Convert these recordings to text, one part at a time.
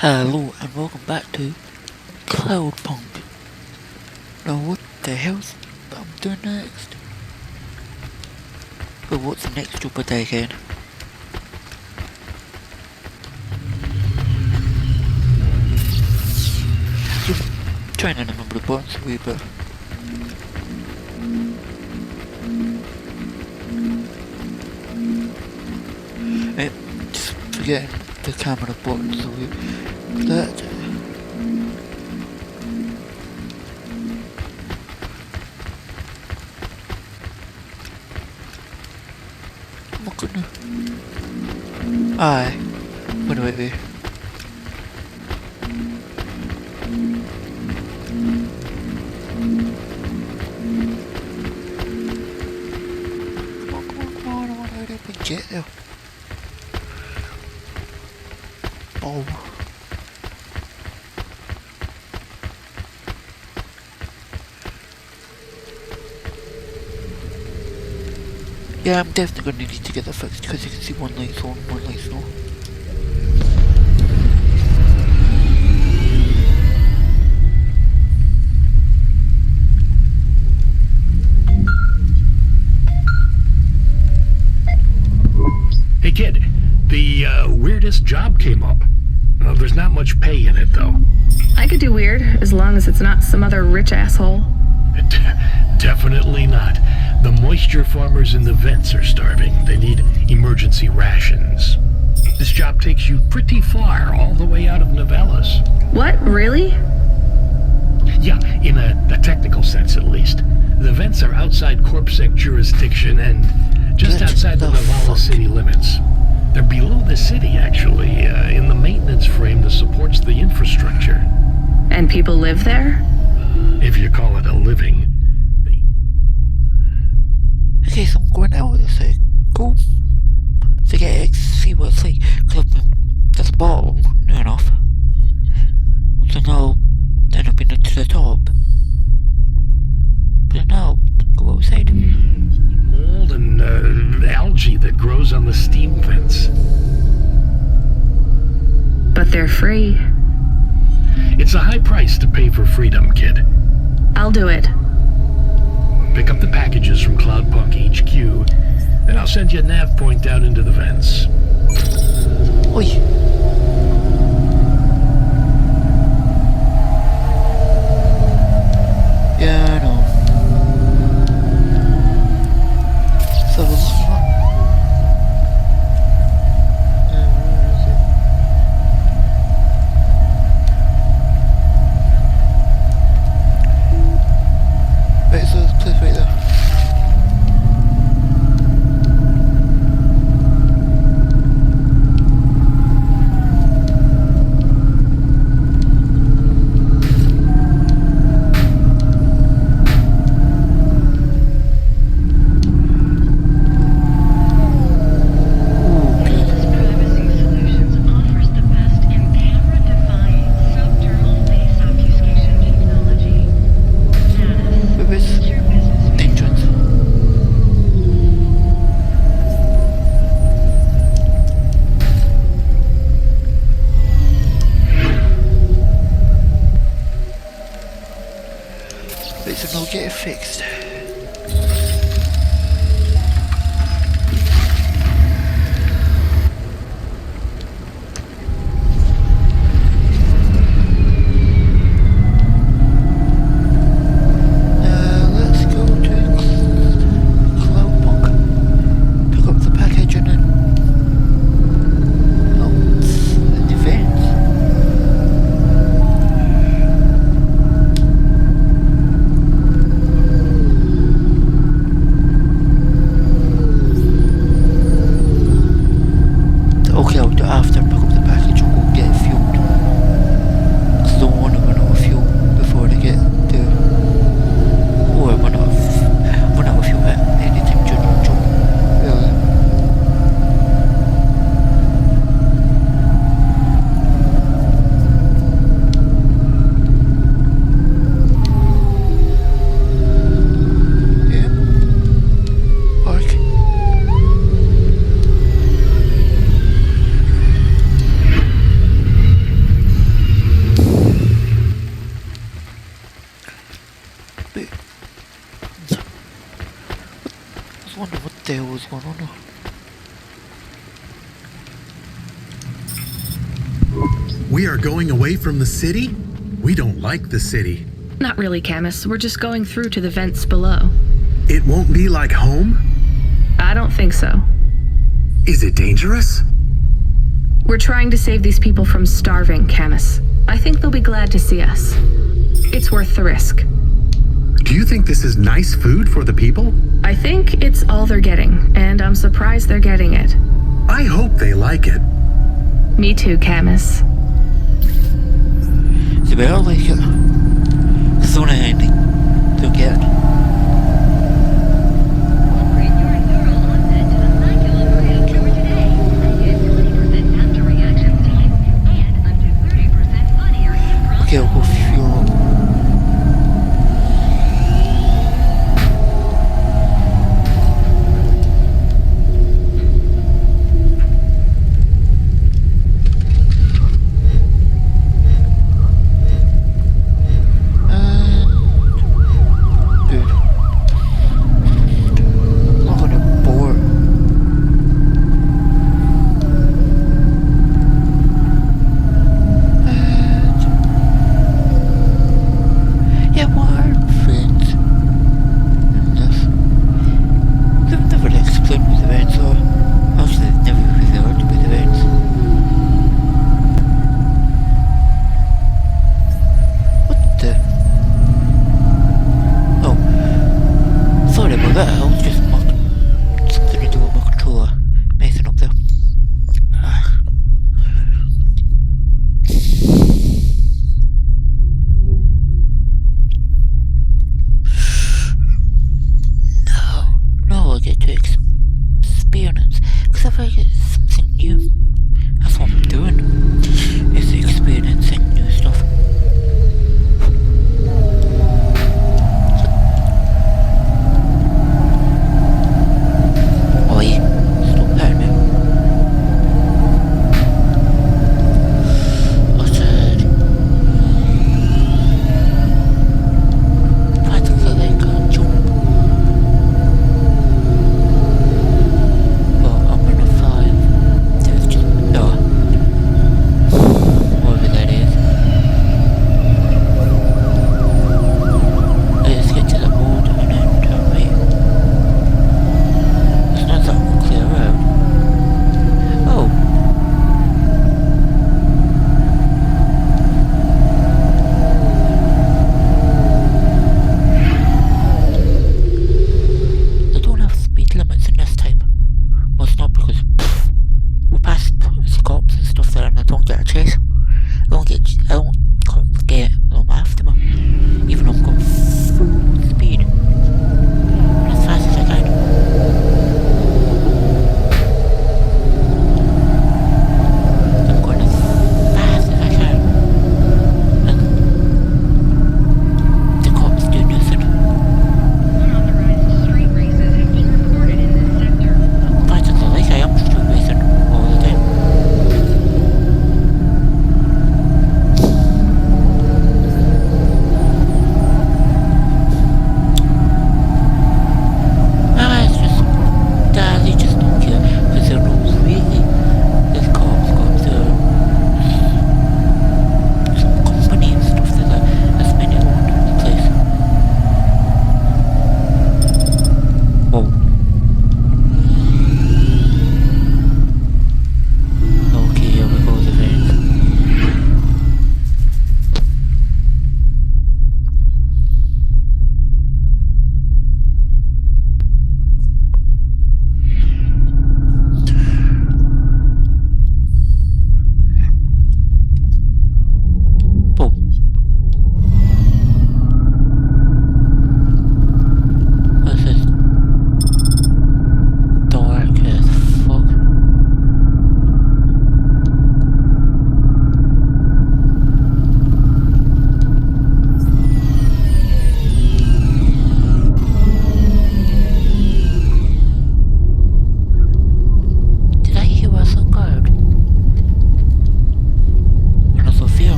Hello and welcome back to Cloudpunk. Now what the hell's I'm doing next? But what's the next job I take in? Just trying to remember the buttons a wee bit. Just forgetting the camera buttons a wee that. Oh my goodness. Aye. Wait. Come on, I want to hurry up and get there. Oh. Yeah, I'm definitely going to need to get that fixed because you can see one light's on, one light's not. Hey kid, the weirdest job came up. There's not much pay in it though. I could do weird, as long as it's not some other rich asshole. Definitely not. The moisture farmers in the vents are starving. They need emergency rations. This job takes you pretty far, all the way out of Novellas. What, really? Yeah, in a technical sense at least. The vents are outside CorpSec jurisdiction and just outside the Novellas city limits. They're below the city, actually, in the maintenance frame that supports the infrastructure. And people live there? If you call it a living. Okay, so I'm going out to say, cool. To get see what it's like, because that's the bottom, near enough. So now, then I've been to the top. But now, go outside. Mold and algae that grows on the steam vents. But they're free. It's a high price to pay for freedom, kid. I'll do it. Pick up the packages from Cloudpunk HQ, then I'll send you a nav point down into the vents. Oi. Yeah, I know. So where is it? Right, so this place right there. wonder what the hell was going on there. We are going away from the city? We don't like the city. Not really, Camus. We're just going through to the vents below. It won't be like home? I don't think so. Is it dangerous? We're trying to save these people from starving, Camus. I think they'll be glad to see us. It's worth the risk. Do you think this is nice food for the people? I think it's all they're getting, and I'm surprised they're getting it. I hope they like it. Me too, Camus. They better like it. It's the only ending they'll get. Upgrade your neural onset to the Macula Creative Tour today and get 20% faster reaction time and up to 30% funnier improv. Okay, I'll go fuel.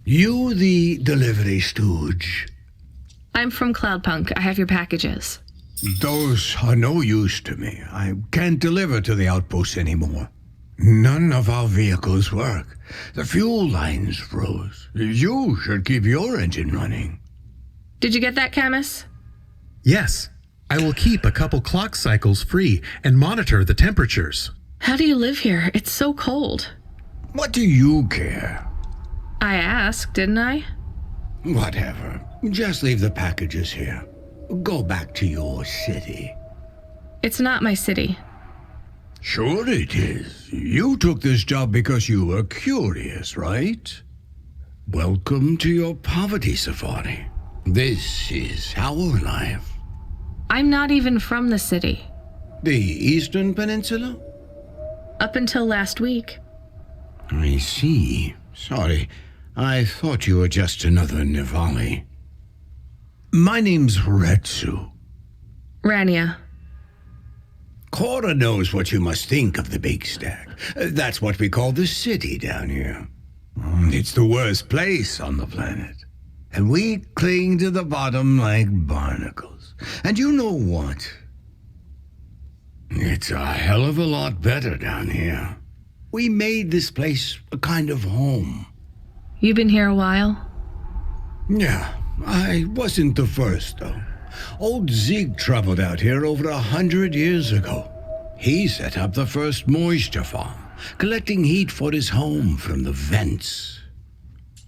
You the delivery stooge? I'm from Cloudpunk. I have your packages. Those are no use to me. I can't deliver to the outpost anymore. None of our vehicles work. The fuel lines froze. You should keep your engine running. Did you get that, Camus? Yes, I will keep a couple clock cycles free and monitor the temperatures. How do you live here? It's so cold. What do you care? I asked, didn't I? Whatever. Just leave the packages here. Go back to your city. It's not my city. Sure it is. You took this job because you were curious, right? Welcome to your poverty safari. This is our life. I'm not even from the city. The Eastern Peninsula? Up until last week. I see. Sorry. I thought you were just another Nivali. My name's Retsu. Rania. Cora knows what you must think of the Big Stack. That's what we call the city down here. It's the worst place on the planet. And we cling to the bottom like barnacles. And you know what? It's a hell of a lot better down here. We made this place a kind of home. You've been here a while? Yeah, I wasn't the first, though. Old Zeke traveled out here over 100 years ago. He set up the first moisture farm, collecting heat for his home from the vents.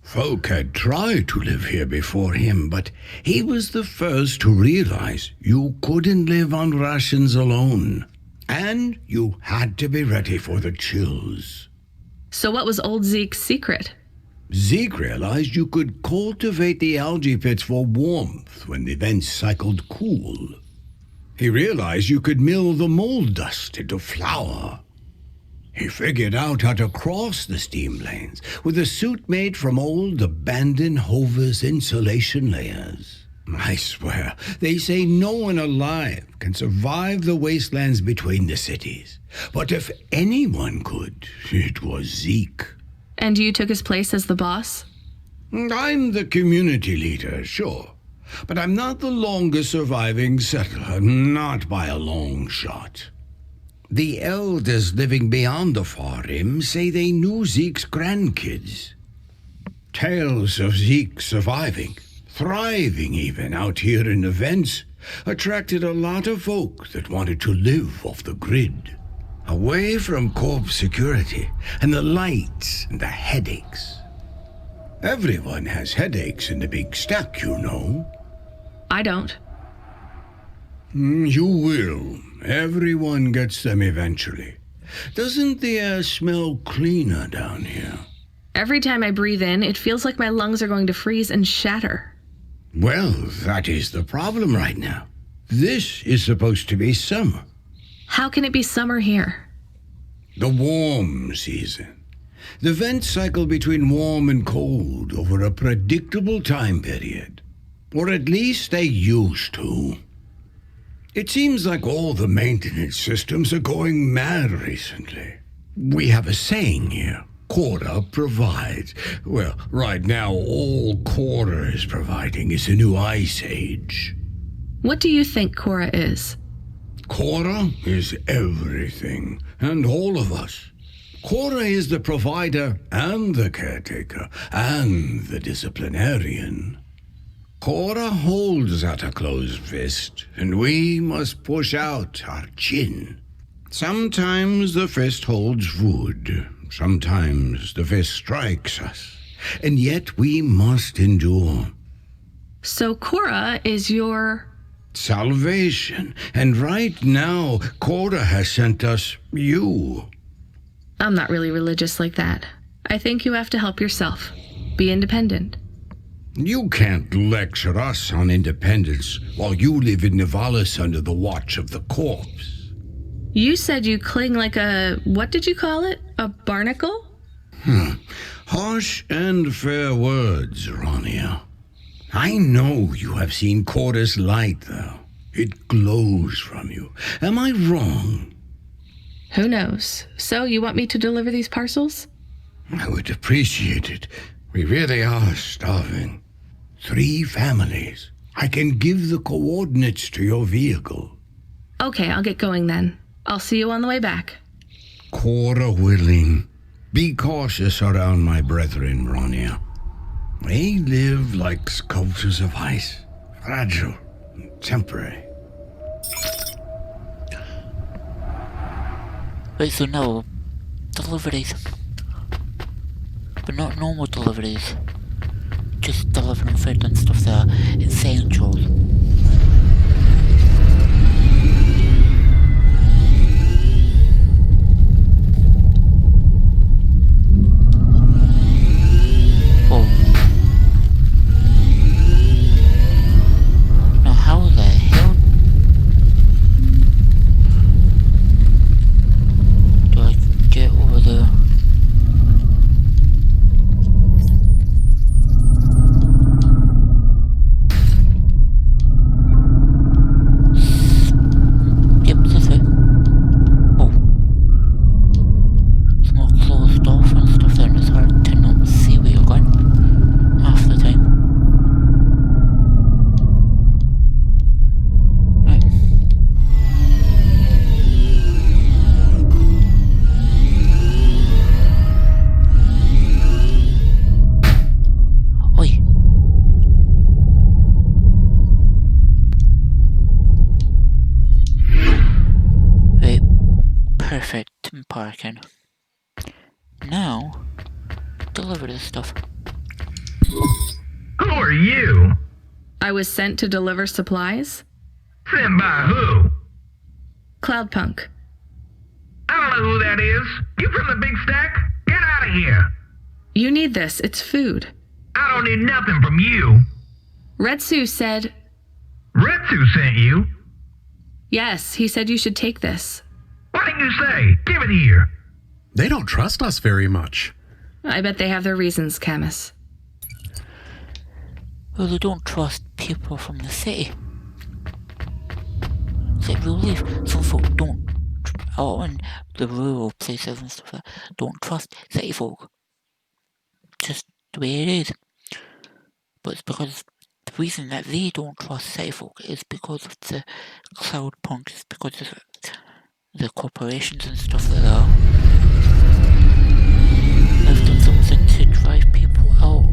Folk had tried to live here before him, but he was the first to realize you couldn't live on rations alone. And you had to be ready for the chills. So what was old Zeke's secret? Zeke realized you could cultivate the algae pits for warmth when the vents cycled cool. He realized you could mill the mold dust into flour. He figured out how to cross the steam lanes with a suit made from old abandoned Hover's insulation layers. I swear, they say no one alive can survive the wastelands between the cities. But if anyone could, it was Zeke. And you took his place as the boss? I'm the community leader, sure. But I'm not the longest surviving settler, not by a long shot. The elders living beyond the far rim say they knew Zeke's grandkids. Tales of Zeke surviving, thriving even out here in the vents, attracted a lot of folk that wanted to live off the grid. Away from corp security and the lights and the headaches. Everyone has headaches in the Big Stack, you know. I don't. You will. Everyone gets them eventually. Doesn't the air smell cleaner down here? Every time I breathe in, it feels like my lungs are going to freeze and shatter. Well, that is the problem right now. This is supposed to be summer. How can it be summer here? The warm season. The vents cycle between warm and cold over a predictable time period. Or at least they used to. It seems like all the maintenance systems are going mad recently. We have a saying here. Cora provides. Well, right now all Cora is providing is a new ice age. What do you think Cora is? Cora is everything, and all of us. Cora is the provider and the caretaker and the disciplinarian. Cora holds out a closed fist, and we must push out our chin. Sometimes the fist holds wood, sometimes the fist strikes us, and yet we must endure. So Cora is your... Salvation, and right now, Cora has sent us you. I'm not really religious like that. I think you have to help yourself. Be independent. You can't lecture us on independence while you live in Nivalis under the watch of the corpse. You said you cling like a... what did you call it? A barnacle? Harsh and fair words, Rania. I know you have seen Cora's light, though. It glows from you. Am I wrong? Who knows? So you want me to deliver these parcels? I would appreciate it. We really are starving. 3 families. I can give the coordinates to your vehicle. Okay, I'll get going then. I'll see you on the way back. Quarter willing. Be cautious around my brethren, Ronia. They live like sculptures of ice, fragile and temporary. Right, so now, deliveries. But not normal deliveries. Just delivering food and stuff that are essentials. Oh. Now how the hell do I get over there? Yep, this way. Oh. It's more closed off and stuff there, and it's hard to not see where you're going half the time. Right. Oi. Right. Perfect parking. Now, deliver this stuff. Who are you? I was sent to deliver supplies? Sent by who? Cloudpunk. I don't know who that is. You from the big stack? Get out of here. You need this. It's food. I don't need nothing from you. Retsu said... Retsu sent you? Yes, he said you should take this. What did you say? Give it here. They don't trust us very much. I bet they have their reasons, Camus. Well, they don't trust people from the city. It's like real life. Some folk don't, out in the rural places and stuff like that, don't trust city folk. Just the way it is. But it's because the reason that they don't trust city folk is because of the Cloudpunk, it's because of the corporations and stuff like that. They've done something to drive people out.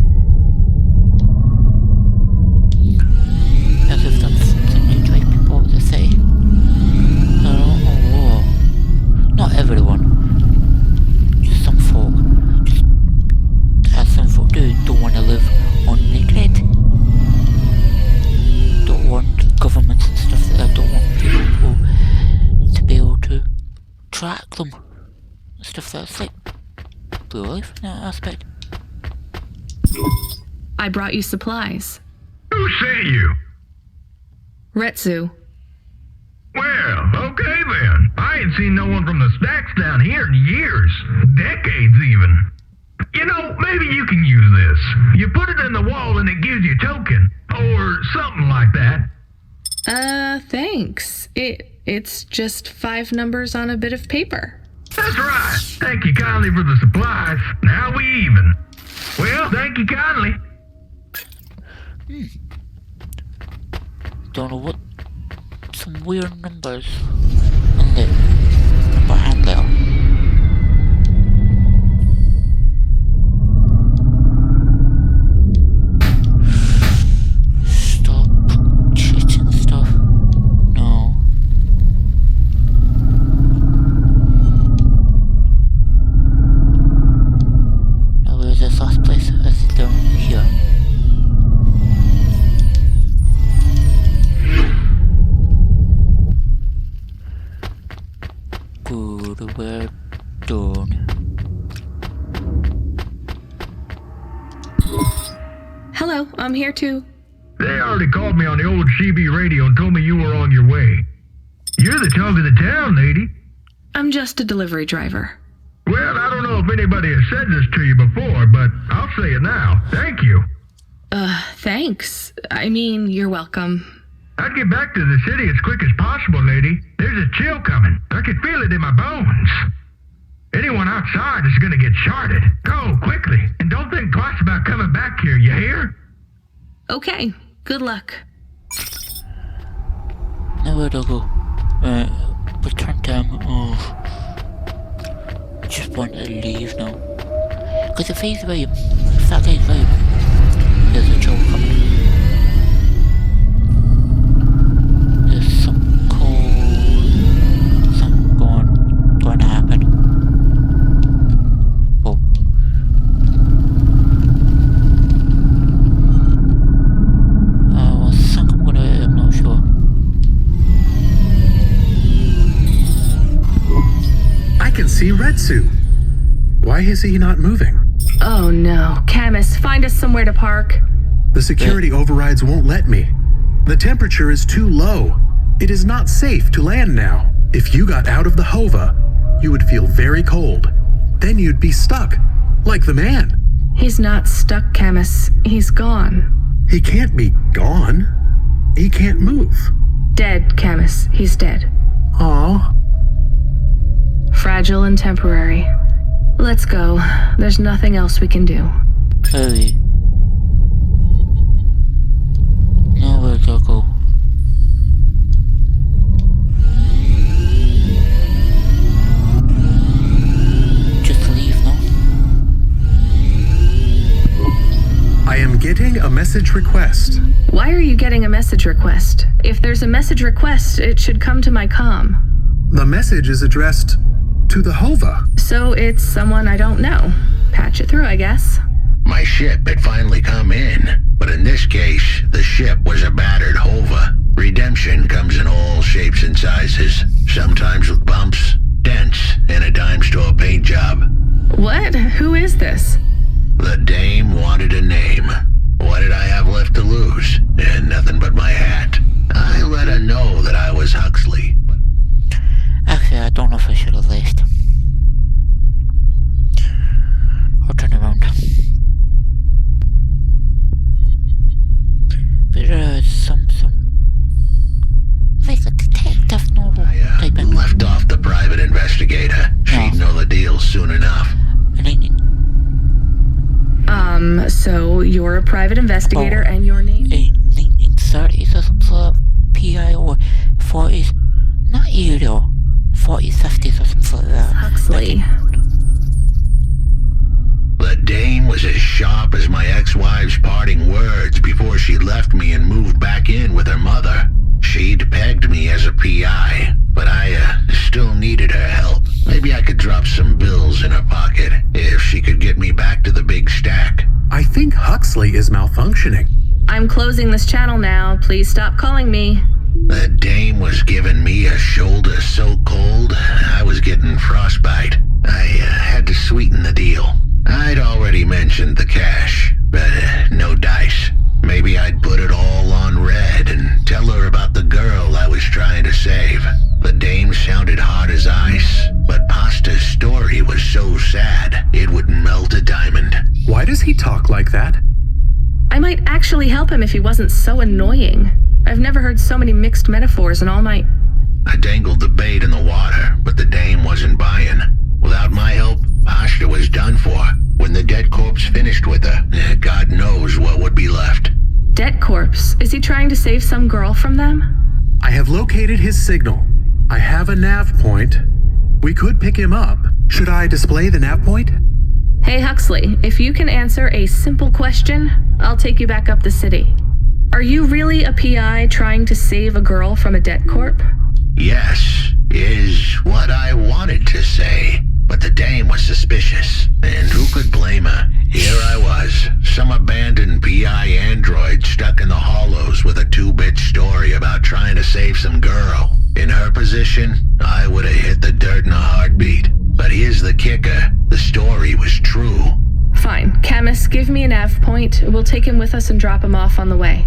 As they've done something to drive people out of the city. I don't know what. Not everyone. Just some folk. Just as some folk do, don't want to live on the grid. Don't want governments and stuff like that. Don't want people to be able to track them. Stuff that's like real life in that aspect. I brought you supplies. Who sent you? Retsu. Well, okay then. I ain't seen no one from the stacks down here in years. Decades even. You know, maybe you can use this. You put it in the wall and it gives you a token. Or something like that. Thanks. It's just 5 numbers on a bit of paper. That's right. Thank you kindly for the supplies. Now we even. Well, thank you kindly. Don't know what. Some weird numbers on the number handle. Stop cheating stuff. No. Now where's this last place? It's down here. Good, we're done. Hello, I'm here too. They already called me on the old CB radio and told me you were on your way. You're the talk of the town, lady. I'm just a delivery driver. Well, I don't know if anybody has said this to you before, but I'll say it now. Thank you. Thanks. I mean, you're welcome. I'd get back to the city as quick as possible, lady. There's a chill coming. I can feel it in my bones. Anyone outside is gonna get sharded. Go, quickly. And don't think twice about coming back here, you hear? Okay, good luck. Now where'd I go? Return time. Oh. I just want to leave now. Because if he's right, if that guy's right, there's a joke coming. There's some cold... something going to happen. Oh. Well, something I'm not sure. I can see Retsu. Why is he not moving? Oh no. Camus, find us somewhere to park. The security overrides won't let me. The temperature is too low. It is not safe to land now. If you got out of the Hova, you would feel very cold. Then you'd be stuck, like the man. He's not stuck, Camus. He's gone. He can't be gone. He can't move. Dead, Camus. He's dead. Aw. Fragile and temporary. Let's go. There's nothing else we can do. Hurry. Now where'd I go? Just leave now? I am getting a message request. Why are you getting a message request? If there's a message request, it should come to my comm. The message is addressed to the Hova. So it's someone I don't know. Patch it through, I guess. My ship had finally come in, but in this case, the ship was a battered Hova. Redemption comes in all shapes and sizes, sometimes with bumps, dents, and a dime store paint job. What? Who is this? The dame wanted a name. What did I have left to lose? And nothing but my hat. I let her know that I was Huxley. Actually, I don't know if I should have left. I'll turn around. But some like a detective novel type of Left off the private investigator. She'd know the deal soon enough. So you're a private investigator and your name? In 1930s or some sort of PI or 40s. Not you though. 40s, 50s or something like that. Huxley. The dame was as sharp as my ex-wife's parting words before she left me and moved back in with her mother. She'd pegged me as a PI, but I still needed her help. Maybe I could drop some bills in her pocket if she could get me back to the big stack. I think Huxley is malfunctioning. I'm closing this channel now. Please stop calling me. The dame was giving me a shoulder so cold, I was getting frostbite. I had to sweeten the deal. I'd already mentioned the cash, but no dice. Maybe I'd put it all on red and tell her about the girl I was trying to save. The dame sounded hard as ice, but Pasta's story was so sad, it would melt a diamond. Why does he talk like that? I might actually help him if he wasn't so annoying. I've never heard so many mixed metaphors in all my... I dangled the bait in the water, but the dame wasn't buying. Without my help, Pasta was done for. When the dead corpse finished with her, God knows what would be left. Dead corpse? Is he trying to save some girl from them? I have located his signal. I have a nav point. We could pick him up. Should I display the nav point? Hey Huxley, if you can answer a simple question, I'll take you back up the city. Are you really a PI trying to save a girl from a debt corp? Yes, is what I wanted to say. But the dame was suspicious, and who could blame her? Here I was, some abandoned PI android stuck in the hollows with a 2-bit story about trying to save some girl. In her position, I would have hit the dirt in a heartbeat. But here's the kicker, the story was true. Fine. Camus, give me a nav point. We'll take him with us and drop him off on the way.